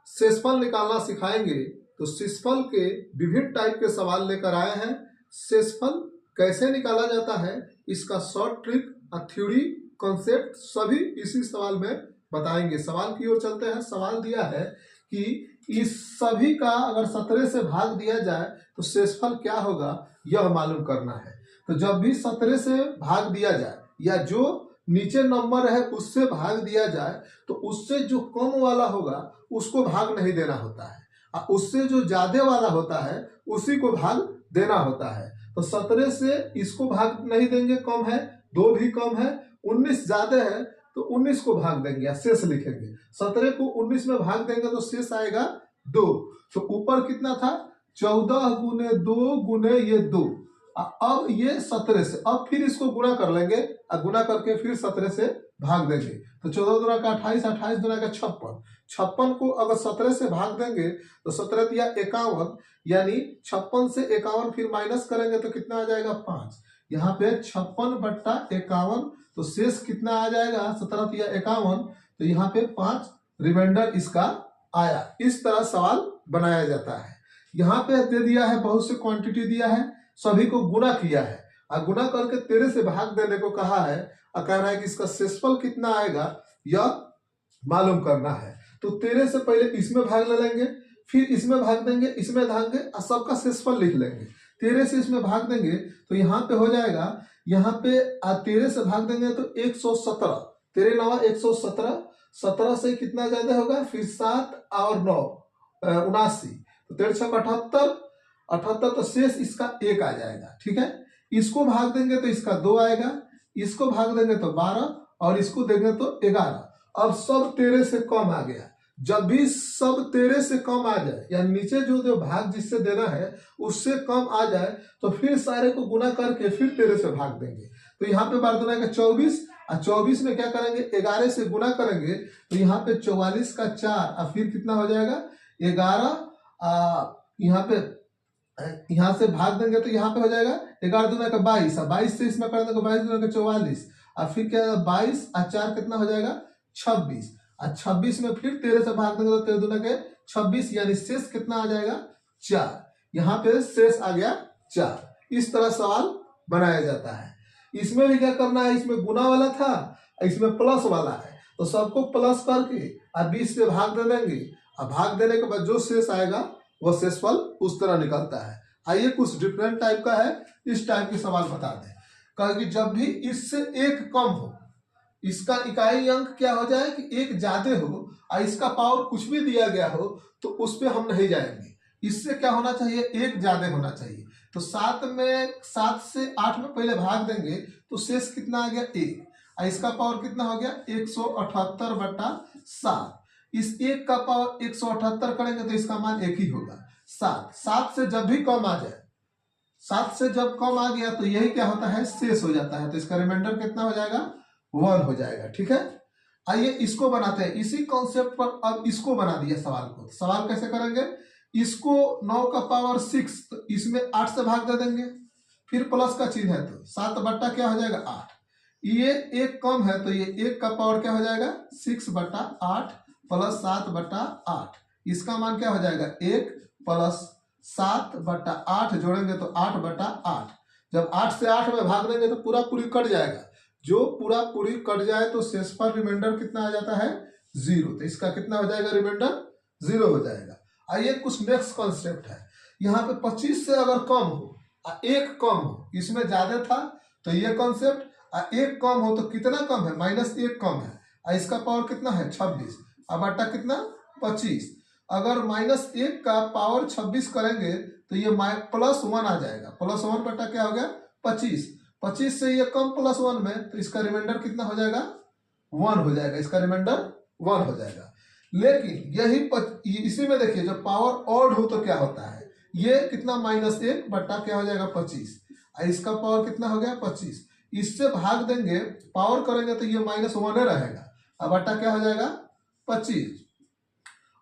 शेषफल निकालना सिखाएंगे। तो शेषफल के विभिन्न टाइप के सवाल लेकर आए हैं। शेषफल कैसे निकाला जाता है, इसका शॉर्ट ट्रिक, थ्योरी, कॉन्सेप्ट सभी इसी सवाल में बताएंगे। सवाल की ओर चलते हैं। सवाल दिया है कि इस सभी का अगर 17 से भाग दिया जाए तो शेषफल क्या होगा, यह मालूम करना है। तो जब भी 17 से भाग दिया जाए या जो नीचे नंबर है उससे भाग दिया जाए तो उससे जो कम वाला होगा उसको भाग नहीं देना होता है, और उससे जो ज्यादा वाला होता है उसी को भाग देना होता है। तो 17 से इसको भाग नहीं देंगे, कम है, 2 भी कम है, 19 ज्यादा है तो 19 को भाग देंगे या शेष लिखेंगे। 17 को 19 में भाग देंगे तो शेष आएगा 2। तो ऊपर कितना था, 14 गुने 2 गुने ये 2। अब ये 17 से, अब फिर इसको गुणा कर लेंगे और गुणा करके फिर 17 से भाग देंगे। तो 14 दुना का 28, 28 दुना का 56, 56 को अगर 17 से भाग देंगे तो 17 दिया 51, यानी 56 से 51 फिर माइनस करेंगे तो कितना आ जाएगा 5। यहाँ पे 56/51, तो शेष कितना आ जाएगा, 17 दिया 51, तो यहाँ पे 5 रिमाइंडर इसका आया। इस तरह सवाल बनाया जाता है। यहाँ पे दे दिया है, बहुत से क्वांटिटी दिया है, सभी को गुणा किया है और गुणा करके 13 से भाग देने को कहा है और कह रहा है कि इसका शेषफल कितना आएगा यह मालूम करना है। तो 13 से पहले इसमें भाग ले लेंगे, फिर इसमें भाग देंगे, इसमें भाग देंगे और सबका शेषफल लिख लेंगे। 13 से इसमें भाग देंगे तो यहाँ पे हो जाएगा, यहाँ पे 13 से भाग देंगे तो 117, 13 9 117, 17 से कितना ज्यादा होगा, फिर 7 और 9 79, तो 13 6 78, 78, तो शेष इसका 1 आ जाएगा। ठीक है, इसको भाग देंगे तो इसका 2 आएगा, इसको भाग देंगे तो 12 और इसको देंगे तो 11। अब सब 13 से कम आ गया। जब भी सब 13 से कम आ जाए या नीचे जो भाग जिससे देना है उससे कम आ जाए तो फिर सारे को गुना करके फिर 13 से भाग देंगे। तो यहाँ पे बार देना है 24 और 24 में क्या करेंगे, 11 से गुना करेंगे तो यहाँ पे 44 का 4 और फिर कितना हो जाएगा 11। यहाँ पे यहाँ से भाग देंगे तो यहाँ पे हो जाएगा 11 दूना का 22 और 22 से इसमें कर देंगे 22 दूना का 44 और फिर क्या 22 और 4 कितना हो जाएगा 26 और 26 में फिर 13 से भाग देंगे तो 13 दूना के 26, यानी शेष कितना आ जाएगा 4। यहाँ पे शेष आ गया 4। इस तरह सवाल बनाया जाता है। इसमें भी क्या करना है, इसमें गुना वाला था, इसमें प्लस वाला है, तो सबको प्लस करके और 20 से भाग दे देंगे और भाग देने के बाद जो शेष आएगा वह शेषफल उस तरह निकलता है। आइए कुछ डिफरेंट टाइप का है, इस टाइप के सवाल बता दें। कहा कि जब भी इससे एक कम हो, इसका इकाई अंक क्या हो जाए कि एक ज्यादा हो और इसका पावर कुछ भी दिया गया हो तो उस पर हम नहीं जाएंगे। इससे क्या होना चाहिए, एक ज्यादा होना चाहिए। तो 7 से 8 में पहले भाग देंगे तो शेष कितना आ गया 1 और इसका पावर कितना हो गया 178/7। इस 1 का पावर 178 करेंगे तो इसका मान 1 ही होगा 7। 7 से जब भी कम आ जाए, 7 से जब कम आ गया तो यही क्या होता है, शेष हो जाता है। तो इसका रिमाइंडर कितना हो जाएगा 1 हो जाएगा। ठीक है, आइए इसको बनाते हैं। इसी कॉन्सेप्ट पर अब इसको बना दिया सवाल को। सवाल कैसे करेंगे, इसको 9 का पावर 6, तो इसमें 8 से भाग दे देंगे, फिर प्लस का चिन्ह है तो 7 बट्टा क्या हो जाएगा 8। ये 1 कम है तो ये 1 का पावर क्या हो जाएगा 6/8 प्लस 7/8। इसका मान क्या हो जाएगा 1 प्लस 7/8 जोड़ेंगे तो 8/8। जब 8 से 8 में भाग देंगे तो पूरा पूरी कट जाएगा। जो पूरा पूरी कट जाए तो शेषफल रिमाइंडर कितना आ जाता है 0। तो इसका कितना हो जाएगा, रिमाइंडर 0 हो जाएगा। आइए कुछ नेक्स्ट कॉन्सेप्ट है। यहाँ पे 25 से अगर कम हो, 1 कम हो, इसमें ज्यादा था तो ये कॉन्सेप्ट, 1 कम हो तो कितना कम है, -1 कम है और इसका पावर कितना है 26 और बट्टा कितना 25। अगर -1 का पावर 26 करेंगे तो ये +1 आ जाएगा। +1 बट्टा क्या हो गया 25। 25 से ये कम +1 में तो इसका रिमाइंडर कितना हो जाएगा 1 हो जाएगा। इसका रिमाइंडर 1 हो जाएगा। लेकिन यही इसी में देखिए जब पावर ऑड हो तो क्या होता है, ये कितना -1 बट्टा क्या हो जाएगा 25 और इसका पावर कितना हो गया 25। इससे भाग देंगे, पावर करेंगे तो ये -1 रहेगा और बट्टा क्या हो जाएगा 25।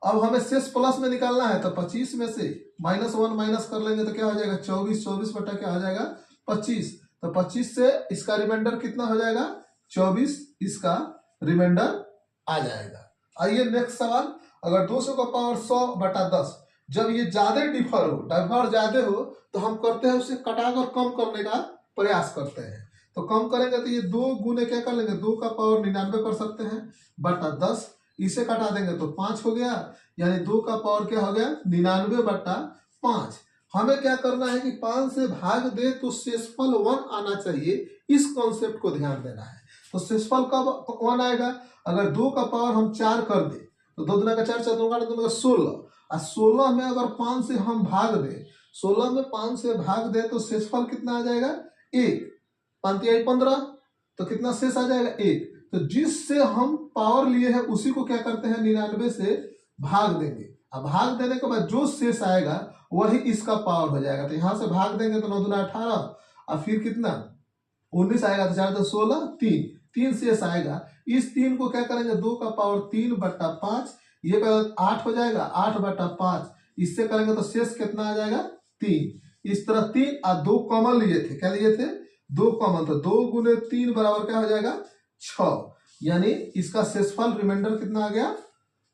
अब हमें शेष प्लस में निकालना है तो 25 में से -1 माइनस कर लेंगे तो क्या हो जाएगा 24। 24 बट्टा क्या हो जाएगा 25। तो 25 से इसका रिमाइंडर कितना हो जाएगा 24, इसका रिमाइंडर आ जाएगा। आइए नेक्स्ट सवाल। अगर 200 का पावर 100/10, जब ये ज्यादा डिफर ज्यादा हो तो हम करते हैं उसे कटाकर कम करने का प्रयास करते हैं। तो कम करेंगे तो ये 2 गुने क्या कर लेंगे, 2 का पावर 99 कर सकते हैं बटा 10, इसे कटा देंगे तो 5 हो गया, यानी 2 का पावर क्या हो गया 99/5। हमें क्या करना है कि 5 से भाग दे तो शेषफल 1 आना चाहिए, इस कॉन्सेप्ट को ध्यान देना है। तो शेषफल कब 1 आएगा, अगर 2 का पावर हम 4 कर दे तो 2 दूना का 4, 4 दूना का 16, और 16 में अगर 5 से हम भाग दे, 16 में 5 से भाग दे तो शेषफल कितना आ जाएगा 1, 5 आई 15, तो कितना शेष आ जाएगा 1। तो जिससे हम पावर लिए हैं उसी को क्या करते हैं 99 से भाग देंगे। अब भाग देने के बाद जो शेष आएगा वही इसका पावर हो जाएगा। तो यहां से भाग देंगे तो 9 दूना 18, और फिर कितना 19 आएगा, तो 4 2 16, 3 शेष आएगा। इस 3 को क्या करेंगे 2 का पावर 3/5, ये 8 हो जाएगा, 8/5, इससे करेंगे तो शेष कितना आ जाएगा 3। इस तरह 3 और 2 कॉमन लिए थे, क्या लिए थे 2 कॉमन, तो 2 गुने 3 बराबर क्या हो जाएगा 6, यानी इसका शेषफल रिमाइंडर कितना आ गया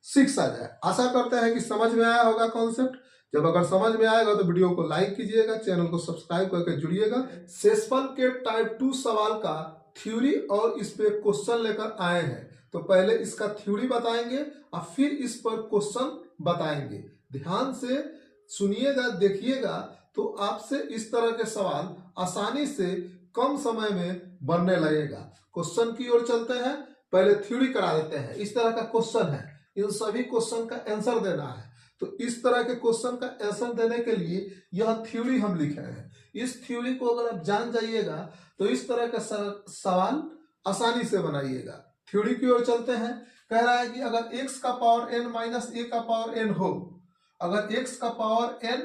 6 आ जाए। आशा करते हैं कि समझ में आया होगा कॉन्सेप्ट। जब अगर समझ में आएगा तो वीडियो को लाइक कीजिएगा, चैनल को सब्सक्राइब करके जुड़िएगा। शेषफल के टाइप 2 सवाल का थ्योरी और इस पे क्वेश्चन लेकर आए हैं, तो पहले इसका थ्योरी बताएंगे और फिर इस पर क्वेश्चन बताएंगे। ध्यान से सुनिएगा, देखिएगा, तो आपसे इस तरह के सवाल आसानी से कम समय में बनने लगेगा। क्वेश्चन की ओर चलते हैं, पहले थ्योरी करा देते हैं। इस तरह का क्वेश्चन है, इन सभी क्वेश्चन का आंसर देना है। तो इस तरह के क्वेश्चन का आंसर देने के लिए यह थ्योरी हम लिखे हैं। इस थ्योरी को अगर आप जान जाइएगा तो इस तरह का सवाल आसानी से बनाइएगा। थ्योरी की ओर चलते हैं। कह रहा है कि अगर x का पावर n माइनस a का पावर n हो, अगर x का पावर n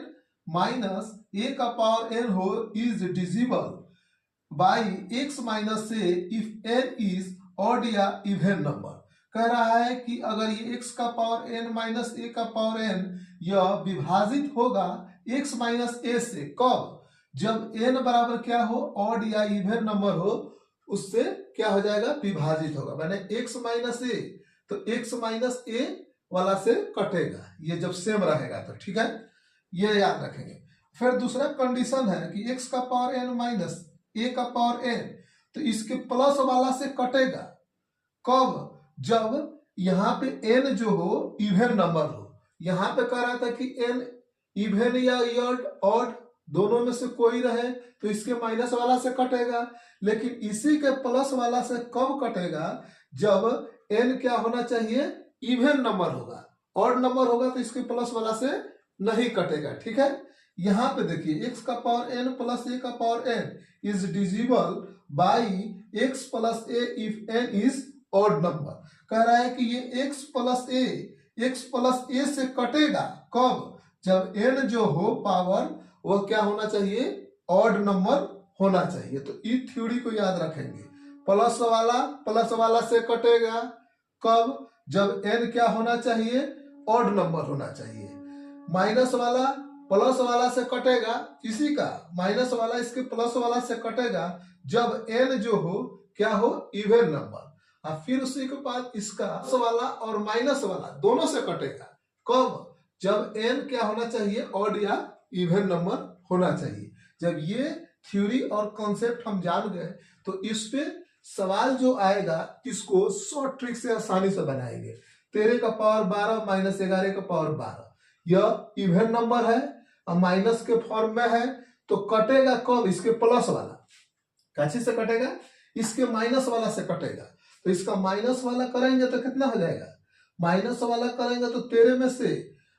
माइनस a का पावर n हो is divisible by x minus a if n is odd या इवन नंबर। कह रहा है कि अगर ये x का पावर n माइनस a का पावर n यह विभाजित होगा x माइनस a से, कब, जब n बराबर क्या हो ऑड या इवन नंबर हो, उससे क्या हो जाएगा विभाजित होगा। मैंने x माइनस a, तो x माइनस a वाला से कटेगा, ये जब सेम रहेगा तो ठीक है, ये याद रखेंगे। फिर दूसरा कंडीशन है कि x का पावर n माइनस a का पावर n, तो इसके प्लस वाला से कटेगा, कब, जब यहाँ पे n जो हो इवन नंबर हो। यहाँ पे कह रहा था कि n इवन या ऑड दोनों में से कोई रहे तो इसके माइनस वाला से कटेगा, लेकिन इसी के प्लस वाला से कब कटेगा, जब n क्या होना चाहिए इवन नंबर होगा। ऑड नंबर होगा तो इसके प्लस वाला से नहीं कटेगा, ठीक है। यहाँ पे देखिए x का पावर n प्लस a का power n is divisible by x plus a if n is odd number. कह रहा है कि ये x प्लस a से कटेगा, कब, जब n जो हो पावर वह क्या होना चाहिए ऑड नंबर होना चाहिए। तो इस थ्योरी को याद रखेंगे, प्लस वाला से कटेगा, कब, जब n क्या होना चाहिए ऑड नंबर होना चाहिए। माइनस वाला प्लस वाला से कटेगा, इसी का माइनस वाला इसके प्लस वाला से कटेगा जब n जो हो क्या हो इवन नंबर, और फिर उसी के बाद इसका प्लस वाला और माइनस वाला दोनों से कटेगा, कब, जब n क्या होना चाहिए ऑड या इवन नंबर होना चाहिए। जब ये थ्योरी और कॉन्सेप्ट हम जान गए तो इस पे सवाल जो आएगा इसको शॉर्ट ट्रिक से आसानी से बनाएंगे। 13 का पावर 12 माइनस 11 का पावर 12, यह इवन नंबर है और माइनस के फॉर्म में है, तो कटेगा कब, इसके प्लस वाला, कैसे से कटेगा, इसके माइनस वाला से कटेगा। तो इसका माइनस वाला करेंगे तो कितना हो जाएगा, माइनस वाला करेंगे तो 13 में से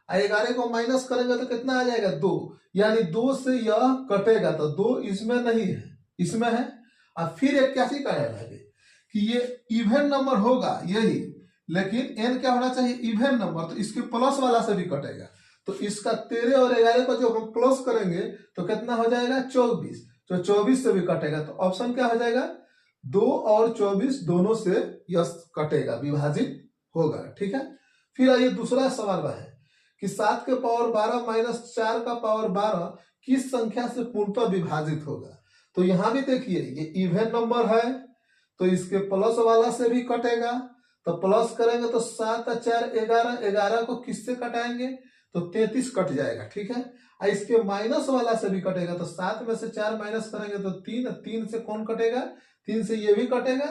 11 को माइनस करेंगे तो कितना आ जाएगा 2, यानी 2 से यह कटेगा, तो 2 इसमें नहीं है, इसमें है। और फिर एक कैसी कहेगा कि ये इवन नंबर होगा यही, लेकिन n क्या होना चाहिए इवन नंबर, तो इसके प्लस वाला से भी कटेगा। तो इसका 13 और 11 को जो हम प्लस करेंगे तो कितना हो जाएगा 24, तो 24 से भी कटेगा। तो ऑप्शन क्या हो जाएगा 2 और 24 दोनों से यह कटेगा, विभाजित होगा, ठीक है। फिर आइए दूसरा सवाल है कि 7 के पावर 12 माइनस 4 का पावर 12 किस संख्या से पूर्णतः विभाजित होगा। तो यहां भी देखिए ये इवन नंबर है तो इसके प्लस वाला से भी कटेगा, तो प्लस करेंगे तो 7 और 4 11, 11 को किससे कटाएंगे तो 33 कट जाएगा, ठीक है। और इसके माइनस वाला से भी कटेगा, तो 7 में से 4 माइनस करेंगे तो 3, 3 से कौन कटेगा, 3 से ये भी कटेगा,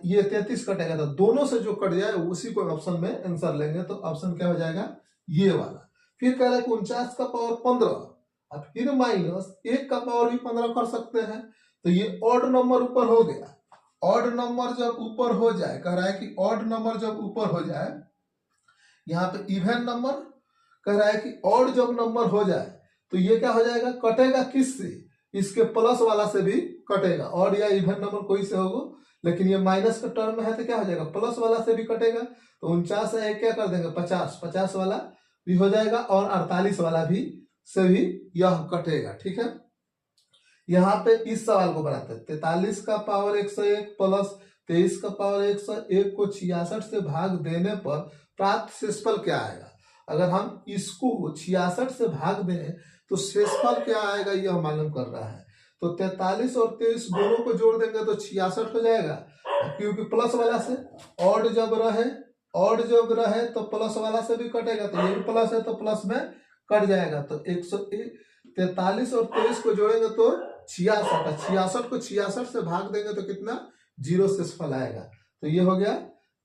ये 33 कटेगा, तो दोनों से जो कट जाए उसी को ऑप्शन में आंसर लेंगे। तो ऑप्शन क्या हो जाएगा, ये वाला। फिर कह रहा है कि 49 का पावर 15, अब फिर माइनस 1 का पावर भी 15 कर सकते हैं, तो ये ऑड नंबर ऊपर हो गया। ऑड नंबर जब ऊपर हो जाए, कह रहा है कि ऑड नंबर जब ऊपर हो जाए, यहाँ पे इवन नंबर कह रहा है कि ऑड जब नंबर हो जाए तो ये क्या हो जाएगा, कटेगा किससे, इसके प्लस वाला से भी कटेगा। ऑड या इवन नंबर कोई से होगा, लेकिन ये माइनस का टर्म में है तो क्या हो जाएगा, प्लस वाला से भी कटेगा। तो 49 है क्या कर देंगे 50, 50 वाला भी हो जाएगा और 48 वाला भी से भी यह कटेगा, ठीक है। यहाँ पे इस सवाल को बनाते हैं, 43 का पावर 101 प्लस 23 का पावर 101 को 66 से भाग देने पर प्राप्त शेषफल क्या आएगा। अगर हम इसको 66 से भाग दें तो शेषफल क्या आएगा यह मालूम कर रहा है। तो 43 और 23 दोनों को जोड़ देंगे तो 66 हो जाएगा, क्योंकि प्लस वाला से ऑड जब रहे तो प्लस वाला से भी कटेगा, तो ये भी प्लस है तो प्लस में कट जाएगा। तो 143 और 23 को जोड़ेंगे तो 66, 66 को 66 से भाग देंगे तो कितना, 0 शेषफल आएगा। तो ये हो गया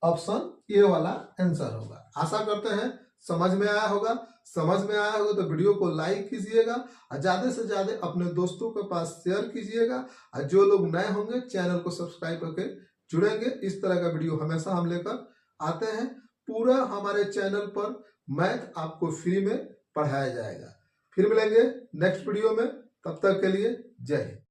ऑप्शन ए वाला आंसर होगा। आशा करते हैं समझ में आया होगा। समझ में आया होगा तो वीडियो को लाइक कीजिएगा और ज्यादा से ज्यादा अपने दोस्तों के पास शेयर कीजिएगा, और जो लोग नए होंगे चैनल को सब्सक्राइब करके जुड़ेंगे। इस तरह का वीडियो हमेशा हम लेकर आते हैं। पूरा हमारे चैनल पर मैथ आपको फ्री में पढ़ाया जाएगा। फिर मिलेंगे नेक्स्ट वीडियो में, तब तक के लिए जय हिंद।